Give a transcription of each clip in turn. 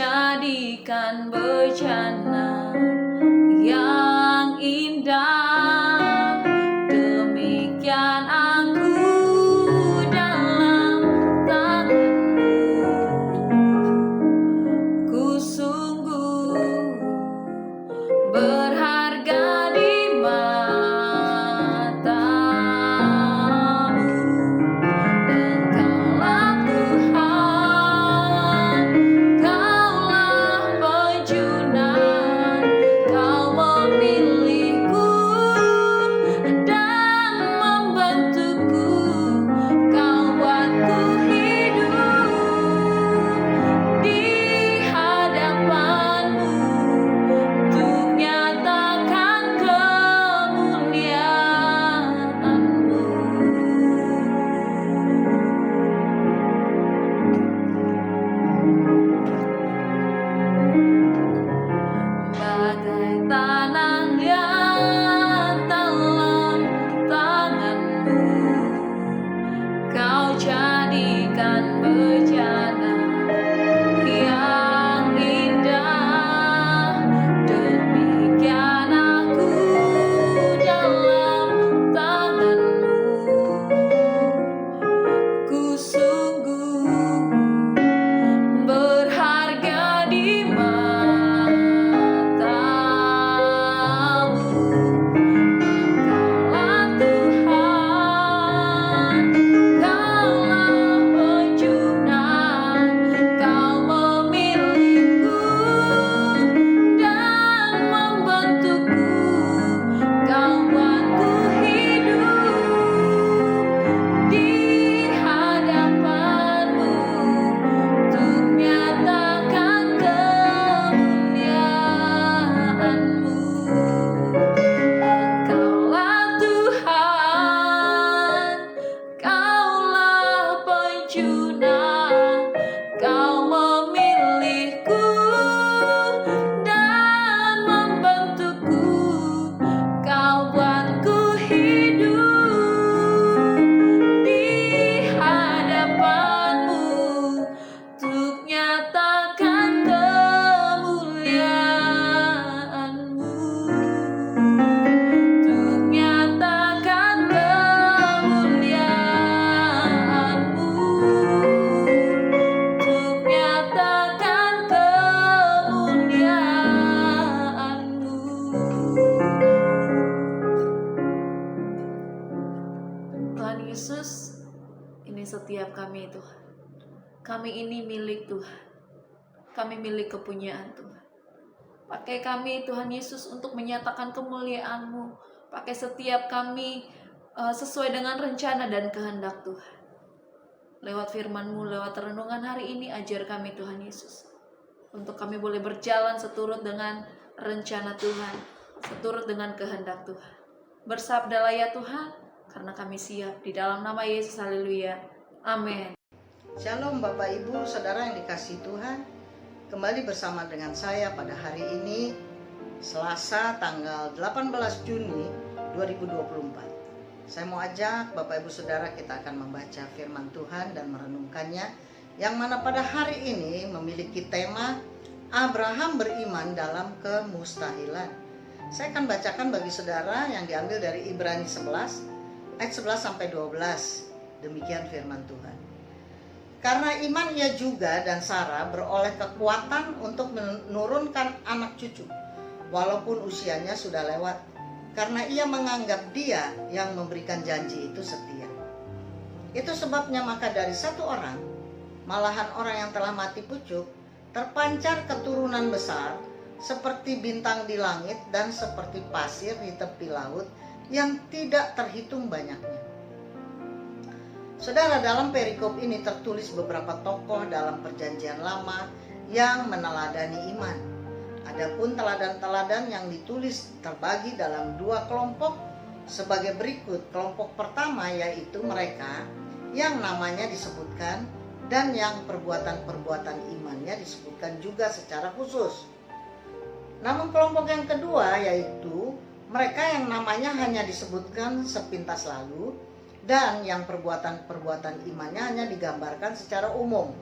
jadikan bencana yang indah. Demikian aku dalam tangan-Mu, ku sungguh berharga di mata-Mu. Engkaulah Tuhan, Kaulah penjunan, Kau memilihku dan membentukku, Kau buatku hidup di hadapan-Mu untuk nyatakan kemuliaan-Mu. Bagai tanah yang dalam tangan-Mu, Kau jadikan bencana yang indah. Demikian aku dalam tangan-Mu, ku sungguh berharga di mata-Mu. Engkaulah Tuhan, Kaulah penjunan, Kau memilihku dan membentukku, Kau buatku hidup di hadapan-Mu untuk nyatakan kemuliaan-Mu. Engkaulah Tuhan, Kaulah penjunan, Kau memilihku dan membentukku, Kau buatku hidup di hadapan-Mu untuk nyatakan kemuliaan-Mu, untuk nyatakan kemuliaan-Mu, untuk nyatakan kemuliaan-Mu. Tuhan Yesus, ini setiap kami Tuhan. Kami ini milik Tuhan. Kami milik kepunyaan Tuhan. Pakai kami Tuhan Yesus untuk menyatakan kemuliaan-Mu. Pakai setiap kami sesuai dengan rencana dan kehendak Tuhan. Lewat firman-Mu, lewat renungan hari ini, ajar kami Tuhan Yesus. Untuk kami boleh berjalan seturut dengan rencana Tuhan, seturut dengan kehendak Tuhan. Bersabdalah ya Tuhan, karena kami siap. Di dalam nama Yesus, haleluya. Amin. Shalom Bapak Ibu Saudara yang dikasihi Tuhan. Kembali bersama dengan saya pada hari ini, Selasa tanggal 18 Juni 2024. Saya mau ajak Bapak Ibu Saudara, kita akan membaca firman Tuhan dan merenungkannya, yang mana pada hari ini memiliki tema Abraham beriman dalam kemustahilan. Saya akan bacakan bagi saudara yang diambil dari Ibrani 11 ayat 11 sampai 12. Demikian firman Tuhan. Karena iman ia juga dan Sarah beroleh kekuatan untuk menurunkan anak cucu, walaupun usianya sudah lewat, karena ia menganggap Dia yang memberikan janji itu setia. Itu sebabnya maka dari satu orang, malahan orang yang telah mati pucuk, terpancar keturunan besar seperti bintang di langit dan seperti pasir di tepi laut yang tidak terhitung banyaknya. Saudara, dalam perikop ini tertulis beberapa tokoh dalam Perjanjian Lama yang meneladani iman. Adapun teladan-teladan yang ditulis terbagi dalam dua kelompok sebagai berikut. Kelompok pertama yaitu mereka yang namanya disebutkan dan yang perbuatan-perbuatan imannya disebutkan juga secara khusus. Namun kelompok yang kedua yaitu mereka yang namanya hanya disebutkan sepintas lalu dan yang perbuatan-perbuatan imannya hanya digambarkan secara umum.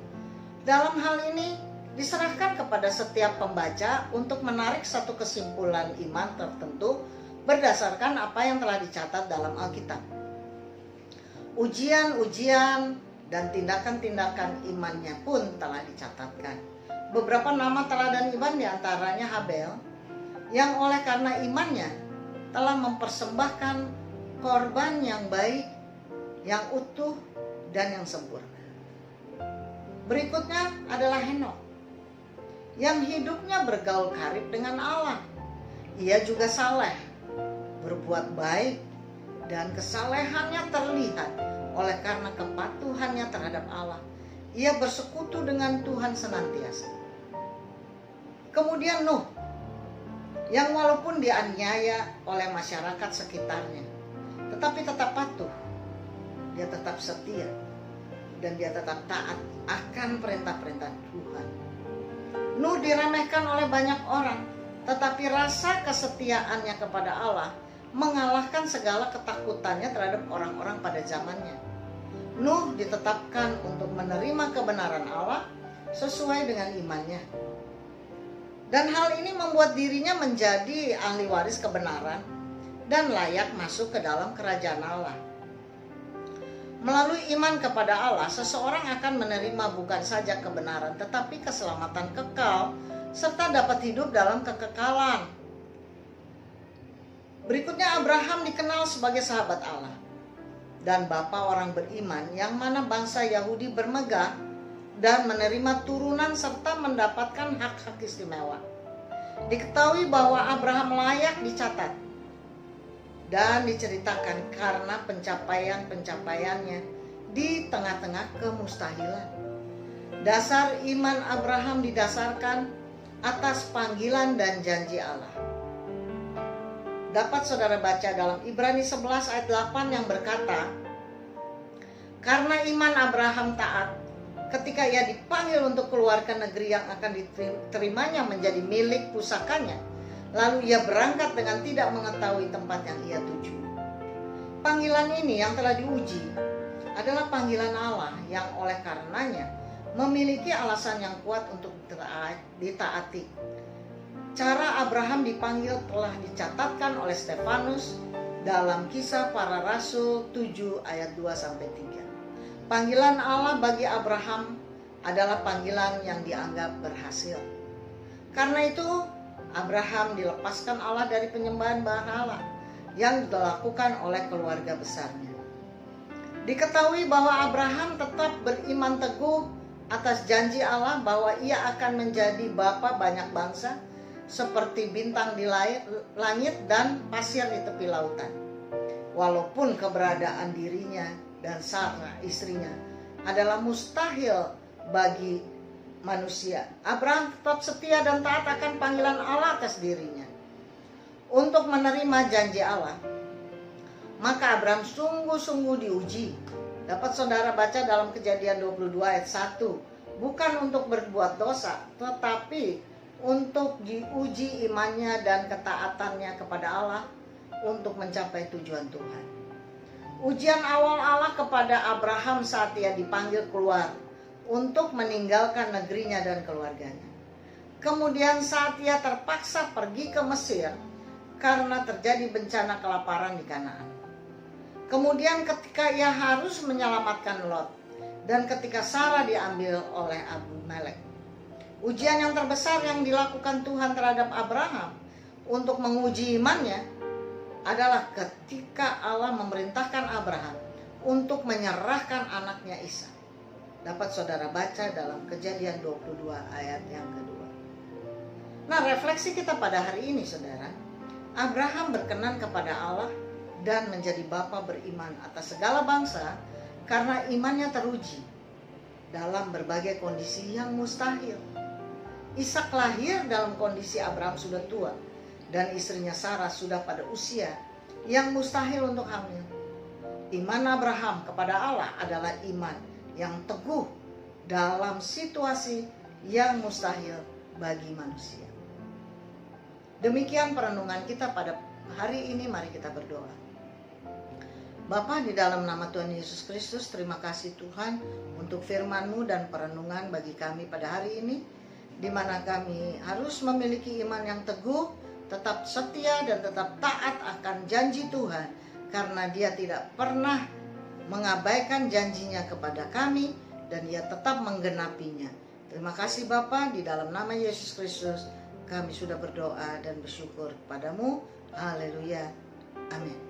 Dalam hal ini diserahkan kepada setiap pembaca untuk menarik satu kesimpulan iman tertentu berdasarkan apa yang telah dicatat dalam Alkitab. Ujian-ujian dan tindakan-tindakan imannya pun telah dicatatkan. Beberapa nama teladan iman diantaranya Habel, yang oleh karena imannya telah mempersembahkan korban yang baik, yang utuh, dan yang sempurna. Berikutnya adalah Henokh, yang hidupnya bergaul karib dengan Allah. Ia juga saleh, berbuat baik, dan kesalehannya terlihat oleh karena kepatuhannya terhadap Allah. Ia bersekutu dengan Tuhan senantiasa. Kemudian Nuh, yang walaupun dianiaya oleh masyarakat sekitarnya, tetapi tetap patuh, dia tetap setia, dan dia tetap taat akan perintah-perintah Tuhan. Nuh diremehkan oleh banyak orang, tetapi rasa kesetiaannya kepada Allah mengalahkan segala ketakutannya terhadap orang-orang pada zamannya. Nuh ditetapkan untuk menerima kebenaran Allah sesuai dengan imannya. Dan hal ini membuat dirinya menjadi ahli waris kebenaran dan layak masuk ke dalam kerajaan Allah. Melalui iman kepada Allah, seseorang akan menerima bukan saja kebenaran, tetapi keselamatan kekal, serta dapat hidup dalam kekekalan. Berikutnya Abraham dikenal sebagai sahabat Allah dan bapa orang beriman, yang mana bangsa Yahudi bermegah dan menerima turunan serta mendapatkan hak-hak istimewa. Diketahui bahwa Abraham layak dicatat dan diceritakan karena pencapaian-pencapaiannya di tengah-tengah kemustahilan. Dasar iman Abraham didasarkan atas panggilan dan janji Allah. Dapat saudara baca dalam Ibrani 11 ayat 8 yang berkata, karena iman Abraham taat ketika ia dipanggil untuk keluar ke negeri yang akan diterimanya menjadi milik pusakanya, lalu ia berangkat dengan tidak mengetahui tempat yang ia tuju. Panggilan ini yang telah diuji adalah panggilan Allah yang oleh karenanya memiliki alasan yang kuat untuk ditaati. Cara Abraham dipanggil telah dicatatkan oleh Stefanus dalam Kisah Para Rasul 7 ayat 2-3. Panggilan Allah bagi Abraham adalah panggilan yang dianggap berhasil. Karena itu Abraham dilepaskan Allah dari penyembahan berhala yang dilakukan oleh keluarga besarnya. Diketahui bahwa Abraham tetap beriman teguh atas janji Allah bahwa ia akan menjadi bapa banyak bangsa seperti bintang di langit dan pasir di tepi lautan. Walaupun keberadaan dirinya dan Sarah istrinya adalah mustahil bagi manusia, Abraham tetap setia dan taat akan panggilan Allah atas dirinya. Untuk menerima janji Allah, maka Abraham sungguh-sungguh diuji. Dapat saudara baca dalam Kejadian 22 ayat 1. Bukan untuk berbuat dosa, tetapi untuk diuji imannya dan ketaatannya kepada Allah untuk mencapai tujuan Tuhan. Ujian awal Allah kepada Abraham saat ia dipanggil keluar untuk meninggalkan negerinya dan keluarganya. Kemudian saat ia terpaksa pergi ke Mesir karena terjadi bencana kelaparan di Kanaan. Kemudian ketika ia harus menyelamatkan Lot dan ketika Sarah diambil oleh Abimelek. Ujian yang terbesar yang dilakukan Tuhan terhadap Abraham untuk menguji imannya adalah ketika Allah memerintahkan Abraham untuk menyerahkan anaknya Ishak. Dapat saudara baca dalam Kejadian 22 ayat yang kedua. Nah, refleksi kita pada hari ini saudara, Abraham berkenan kepada Allah dan menjadi bapa beriman atas segala bangsa karena imannya teruji dalam berbagai kondisi yang mustahil. Ishak lahir dalam kondisi Abraham sudah tua dan istrinya Sarah sudah pada usia yang mustahil untuk hamil. Iman Abraham kepada Allah adalah iman yang teguh dalam situasi yang mustahil bagi manusia. Demikian perenungan kita pada hari ini. Mari kita berdoa. Bapa, di dalam nama Tuhan Yesus Kristus, terima kasih Tuhan untuk firman-Mu dan perenungan bagi kami pada hari ini. di mana kami harus memiliki iman yang teguh, tetap setia dan tetap taat akan janji Tuhan, karena Dia tidak pernah mengabaikan janjinya kepada kami dan Dia tetap menggenapinya. Terima kasih Bapa, di dalam nama Yesus Kristus kami sudah berdoa dan bersyukur kepadamu. Haleluya. Amin.